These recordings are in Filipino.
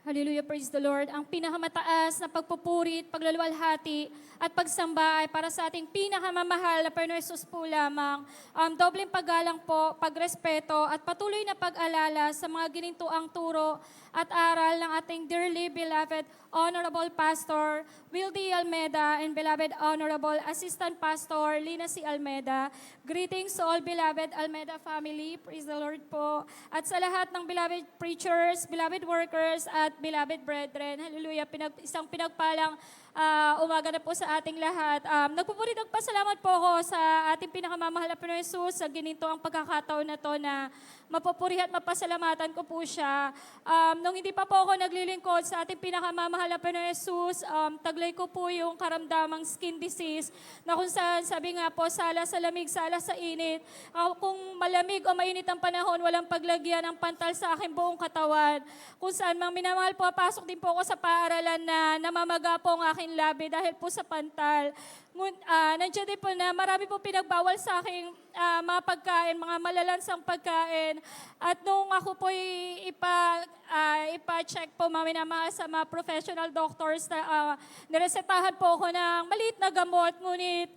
Hallelujah, praise the Lord. Ang pinakamataas na pagpupurit, paglaluwalhati, at pagsamba ay para sa ating pinakamamahal na Panginoon Jesus po lamang. Dobleng paggalang po, pagrespeto, at patuloy na pag-alala sa mga ginintuang turo at aral ng ating dearly beloved Honorable Pastor Wildy Almeda and beloved Honorable Assistant Pastor Lina C. Almeda. Greetings to all beloved Almeda family. Praise the Lord po. At sa lahat ng beloved preachers, beloved workers, at beloved brethren. Hallelujah. Isang pinagpalang umaga na po sa ating lahat. Nagpupuri nagpasalamat po ako sa ating pinakamamahal na Panginoon Jesus sa gininto ang pagkakataon na to na mapupuri at mapasalamatan ko po siya. Nung hindi pa po ako naglilingkod sa ating pinakamamahal na Panginoon Jesus, taglay ko po yung karamdamang skin disease na kung saan sabi nga po, sala sa lamig, sala sa init. Kung malamig o mainit ang panahon, walang paglagyan ng pantal sa aking buong katawan. Kung saan mang minamahal po, pasok din po ako sa paaralan na namamaga po ang aking labi dahil po sa pantal. Nandiyan din po na marami po pinagbawal sa aking mga pagkain, mga malalansang pagkain. At nung ako po ipa-check po mga sa mga professional doctors na niresetahan po ako ng maliit na gamot. Ngunit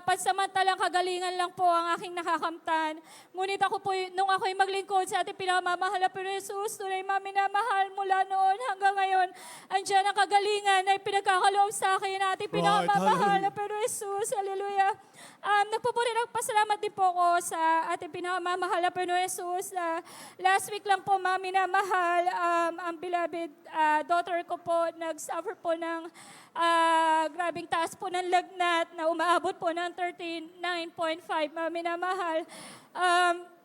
pansamantalang kagalingan lang po ang aking nakakamtan. Ngunit ako po, nung ako'y maglingkod sa ating pinakamamahal na Panginoon Jesus, tunay minamahal mula noon hanggang ngayon, andyan ang kagalingan na pinagkakaloob sa akin na ating pinakamamahal na Panginoon Jesus. Hallelujah. Nagpupuri ng pasalamat din po ako sa ating pinakamamahal na Panginoon Jesus. Last week lang po, minamahal, ang beloved daughter ko po, nag-suffer po ng grabing taas po ng lagnat na umaabot po ng 39.5. Minamahal.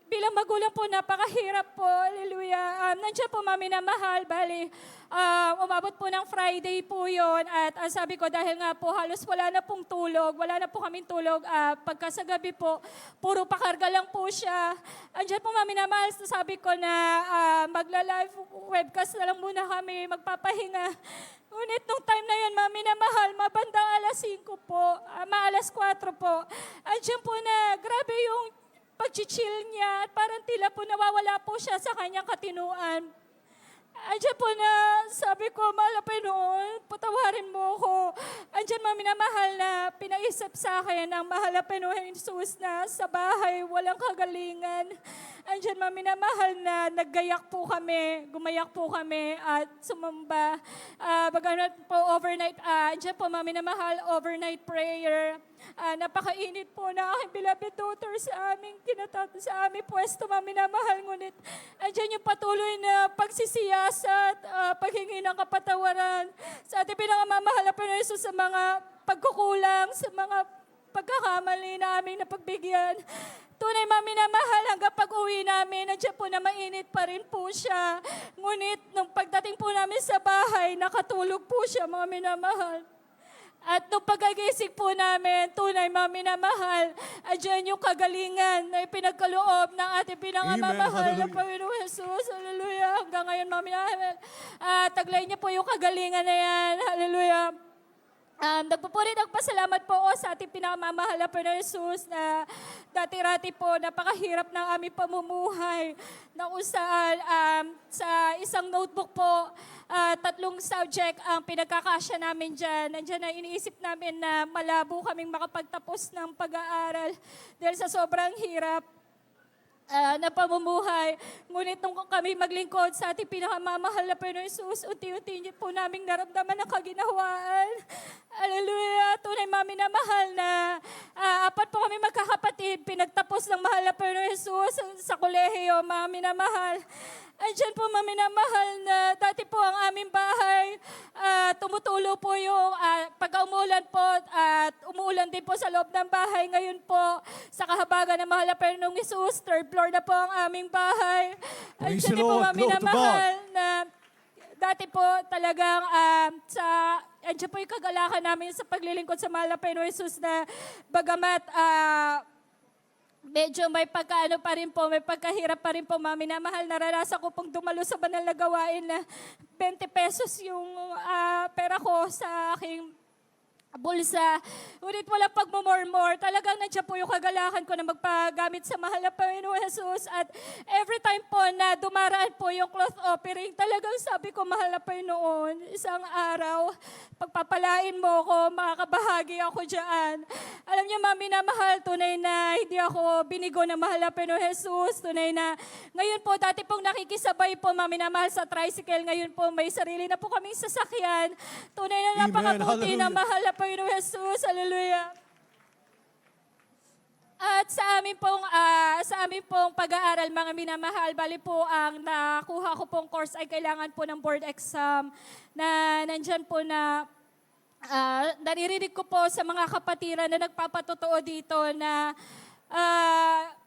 Bilang magulang po, napakahirap po. Hallelujah. Nandiyan po, minamahal. Bali, umabot po ng Friday po yon. At ang sabi ko, dahil nga po halos wala na pong tulog, wala na po kaming tulog. Pagka sa gabi po, puro pakarga lang po siya. Andiyan po, minamahal. Sabi ko na magla-live webcast na lang muna kami, magpapahinga. Ngunit nung time na yun, minamahal, mabandang alas 5 po, alas 4 po. Andiyan po na, grabe yung pag-chill niya at parang tila po nawawala po siya sa kanyang katinuan. Andiyan po na sabi ko, mahal na Panginoon, patawarin mo ako. Andiyan minamahal na pinaisip sa akin ng mahal na Panginoon Jesus na sa bahay walang kagalingan. Andiyan minamahal na naggayak po kami, gumayak po kami at sumamba. Baganat po overnight, andiyan po minamahal overnight prayer. Napakainit po na aking beloved daughter sa aming sa aming pwesto, minamahal. Ngunit andyan yung patuloy na pagsisiyasat, paghingi ng kapatawaran sa ating pinakamamahal na Panginoon Jesus sa mga pagkukulang, sa mga pagkakamali na aming napagbigyan. Tunay minamahal hanggang pag-uwi namin, nandiyan po na mainit pa rin po siya. Ngunit nung pagdating po namin sa bahay, nakatulog po siya, mga minamahal. At nung pagagising po namin, tunay minamahal, andyan yung kagalingan na ipinagkaloob ng ating pinangamamahal na Panginoon Jesus. Hallelujah. Hanggang ngayon, minamahal, taglay niya po yung kagalingan na yan. Hallelujah. Nagpupuri nagpasalamat po ako sa ating pinakamamahal na Panginoon Jesus na dati-rati po napakahirap ng aming pamumuhay na kung saan sa isang notebook po, 3 subject ang pinagkakasya namin dyan. Nandiyan na iniisip namin na malabo kaming makapagtapos ng pag-aaral dahil sa sobrang hirap na pamumuhay. Ngunit nung kami maglingkod sa ating pinakamamahal na Panginoon Jesus, unti-unti po naming naramdaman ang kaginhawaan. Hallelujah! Tunay minamahal na 4 po kami magkakapatid, pinagtapos ng mahal na Panginoon Jesus sa kolehiyo, minamahal. Andiyan po minamahal na dati po ang aming bahay, tumutulo po yung pagka umuulan po at umuulan din po sa loob ng bahay. Ngayon po, sa kahabagan ng mahal na Panginoong Jesus, 3rd floor na po ang aming bahay. Andiyan din po minamahal na dati po talagang andiyan po yung kagalakan namin sa paglilingkod sa mahal na Panginoong Jesus na bagamat medyo may pagkaano pa rin po, may pagkahirap pa rin po, minamahal. Naranasan ko pong dumalo sa banal na gawain na 20 pesos yung pera ko sa aking bulsa. Ngunit walang pagmumurmur. Talagang nandiyan po yung kagalakan ko na magpagamit sa mahal na Panginoon Jesus. At every time po na dumaraan po yung cloth offering, talagang sabi ko, mahal na Panginoon, isang araw, pagpapalain mo ko, makakabahagi ako dyan. Alam niyo, mami na mahal, tunay na hindi ako binigo na mahal na Panginoon Jesus. Tunay na, ngayon po, dati pong nakikisabay po, mami na mahal sa tricycle. Ngayon po, may sarili na po kaming sasakyan. Tunay na Amen. napakabuti na Hallelujah. mahal na Panginoon Jesus. Hallelujah. At sa amin pong pag-aaral, mga minamahal, bali po ang nakuha ko pong course ay kailangan po ng board exam na nandyan po na naririnig ko po sa mga kapatiran na nagpapatotoo dito na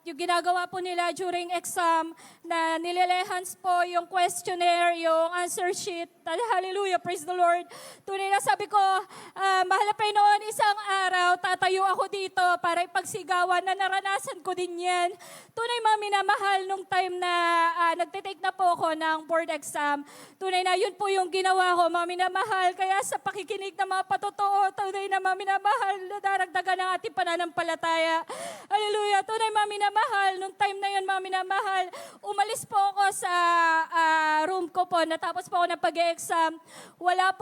yung ginagawa po nila during exam na nilelehans po yung questionnaire, yung answer sheet. Hallelujah, praise the Lord. Tunay na sabi ko, mahal na Panginoon, isang araw tatayo ako dito para ipagsigawan na naranasan ko din yan. Tunay mami na mahal nung time na nagtitake na po ako ng board exam. Tunay na yun po yung ginawa ko, mami na mahal. Kaya sa pakikinig ng mga patotoo, tunay na mami na mahal, daragdagan ang ating pananampalataya. Hallelujah. Tunay mami na mahal, nung time na yun, mami na mahal, umalis po ako sa room ko po, natapos po ako ng pag-exam. Wala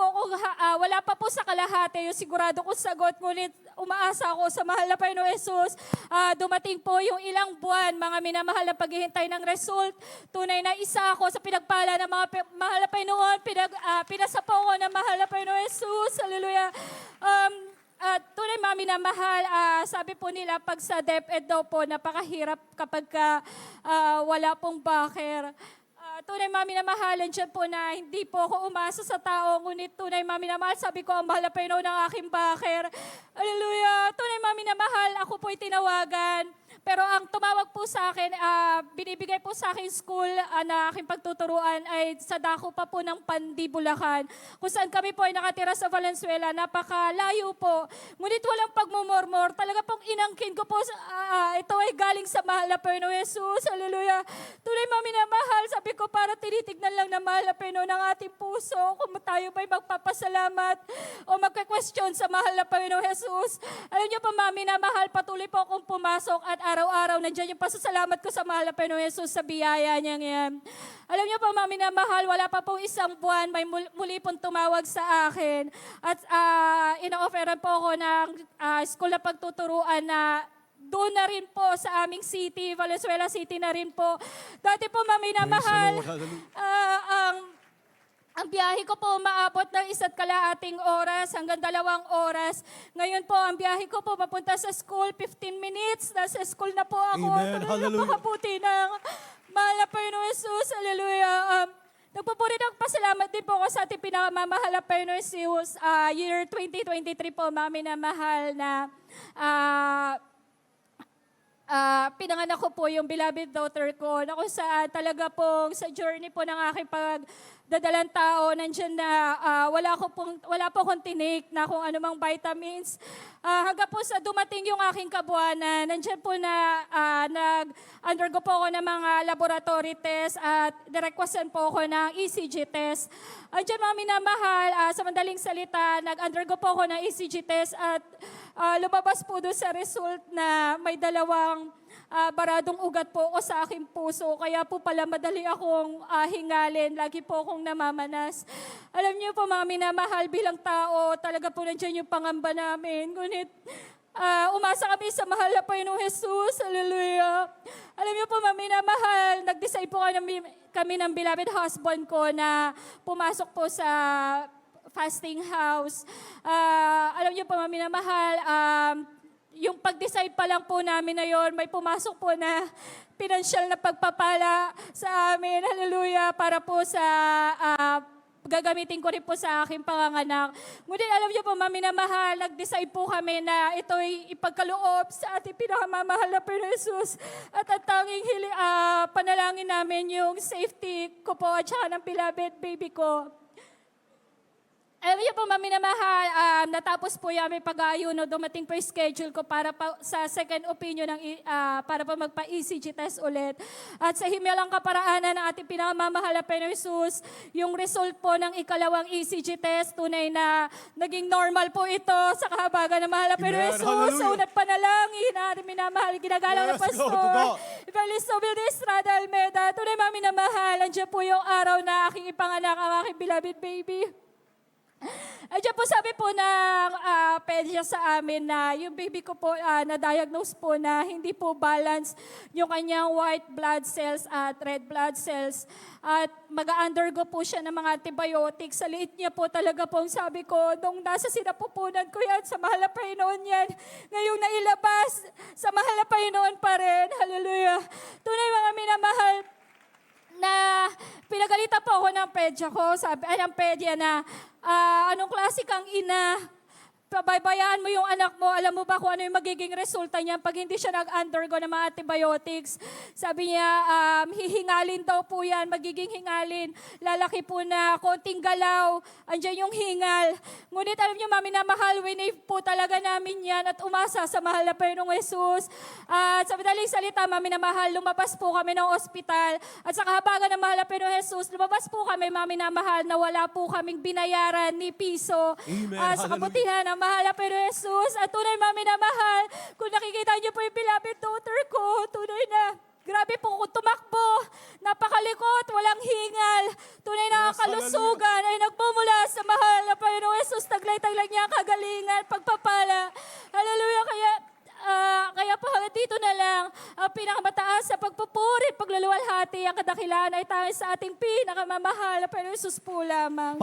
pa po sa kalahati yung sigurado kong sagot, ngunit umaasa ako sa mahal na Panginoon Jesus. Dumating po yung ilang buwan, mga minamahal na paghihintay ng result. Tunay na isa ako sa pinagpala ng mga mahal na Panginoon. Pinasa po ako ng mahal na Panginoon Jesus. Hallelujah. At tunay mami na mahal, sabi po nila pag sa DepEd daw po, napakahirap kapag wala pong backer. Tunay mami na mahal, nandiyan po na hindi po ako umasa sa tao, ngunit tunay mami na mahal, sabi ko ang mahal na Panginoon ng aking backer. Hallelujah! Tunay mami na mahal, ako po'y tinawagan. Pero ang tumawag po sa akin, binibigay po sa akin school na aking pagtuturuan ay sa dako pa po ng Pandi, Bulacan. Kung saan kami po ay nakatira sa Valenzuela, napakalayo po. Ngunit walang pagmumurmur. Talaga pong inangkin ko po, ito ay galing sa mahal na Panginoon Jesus. Hallelujah. Tunay mami na mahal, sabi ko para tinitignan lang na mahal na Panginoon ng ating puso kung tayo ba'y magpapasalamat o magka-question sa mahal na Panginoon Jesus. Alam niyo pa mami na mahal, patuloy po akong pumasok at araw-araw nandiyan yung pasasalamat ko sa mahal na Panginoon Jesus sa biyaya niyang yan. Alam niyo pa mami na mahal, wala pa pong isang buwan, may muli pong tumawag sa akin. At ina-offeran po ako ng school na pagtuturuan na doon na rin po sa aming city, Valenzuela City na rin po. Dati po mami na mahal, ang biyahe ko po maabot ng 1 kalaating oras hanggang 2 oras. Ngayon po, ang biyahe ko po papunta sa school, 15 minutes. Nasa school na po ako. Amen. Hallelujah. Napakabuti ng mahal na Panginoon Jesus. Hallelujah. Nagpupuri ng pasalamat din po ako sa ating pinakamamahal na Panginoon Jesus. Year 2023 po, mami na mahal na pinanganak ko po yung beloved daughter ko na kung saan talaga pong sa journey po ng aking pagdadalang tao, nandiyan na wala po akong tinik na kung anumang vitamins. Hanggang po sa dumating yung aking kabuanan, nandiyan po na nag-undergo po ako ng mga laboratory test at direkwasan po ako ng ECG test. Andiyan mami na mahal, sa madaling salita, nag-undergo po ako ng ECG test at lumabas po doon sa result na may 2 baradong ugat po ako sa aking puso. Kaya po pala madali akong hingalin. Lagi po akong namamanas. Alam niyo po, mami na mahal bilang tao, talaga po nandiyan yung pangamba namin. Ngunit umasa kami sa mahal na Panginoong Jesus. Hallelujah. Alam niyo po, mami na mahal, nag-decide po kami ng beloved husband ko na pumasok po sa fasting house. Alam niyo po, mami na mahal, yung pag-decide pa lang po namin na yon, may pumasok po na pinansyal na pagpapala sa amin. Hallelujah. Para po sa gagamitin ko rin po sa aking panganganak. Ngunit alam niyo po, mami na mahal, nag-decide po kami na ito'y ipagkaloob sa ating pinakamamahal na Panginoon Jesus. At ang tanging panalangin namin yung safety ko po at saka ng beloved baby ko. Yun po, mami na mahal, natapos po yung aming pag-aayuno, dumating po yung schedule ko para sa second opinion para pa magpa-ECG test ulit. At sa himilang kaparaanan ng ating pinakamamahal na Panginoong Jesus, yung result po ng ikalawang ECG test, tunay na naging normal po ito sa kahabagan ng mahal na Panginoong Jesus. Hallelujah. So, nagpanalangin na ating minamahal, ginagalang na Yes, go to pastor. God. Evangelist Obed Estrada Almeda, tunay mami na mahal, andiyan po yung araw na aking ipanganak ang aking beloved baby. Andiyan po sabi po ng pedya sa amin na yung baby ko po na-diagnose po na hindi po balance yung kanyang white blood cells at red blood cells. At mag-undergo po siya ng mga antibiotics. Sa liit niya po talaga po, sabi ko, nung nasa sinapupunan ko yan, sa mahal na Panginoon yan. Ngayong nailabas, sa mahal na Panginoon pa rin. Hallelujah. Tunay mga minamahal, na pinagalitan po ako ng pedya ko, ng pedya na anong klase kang ina, pabaybayaan mo yung anak mo, alam mo ba kung ano yung magiging resulta niya pag hindi siya nag-undergo ng mga antibiotics. Sabi niya, hihingalin daw po yan, magiging hingalin. Lalaki po na konting galaw, andyan yung hingal. Ngunit alam niyo, mami na mahal, winave po talaga namin yan at umasa sa mahal na Panginoong Jesus. At sa madaling salita, mami na mahal, lumabas po kami ng ospital. At sa kahabagan ng mahal na Panginoong Jesus, lumabas po kami, mami na mahal, na wala po kaming binayaran ni piso. Amen. Sa Hallelujah. kabutihan ng mahal na Panginoong Jesus. At tunay, mami na mahal, kung nakikita niyo po yung beloved daughter ko, tunay na, grabe po kung tumakbo, napakalikot, walang hingal, tunay na Yes, kalusugan ay nagmumula sa mahal na Panginoong Jesus. Taglay-taglay niya ang kagalingan, pagpapala. Hallelujah, kaya po hanggang dito na lang ang pinakamataas sa pagpupuri, pagluluwalhati, ang kadakilaan ay tayo sa ating pinakamamahal na Panginoong Jesus po lamang.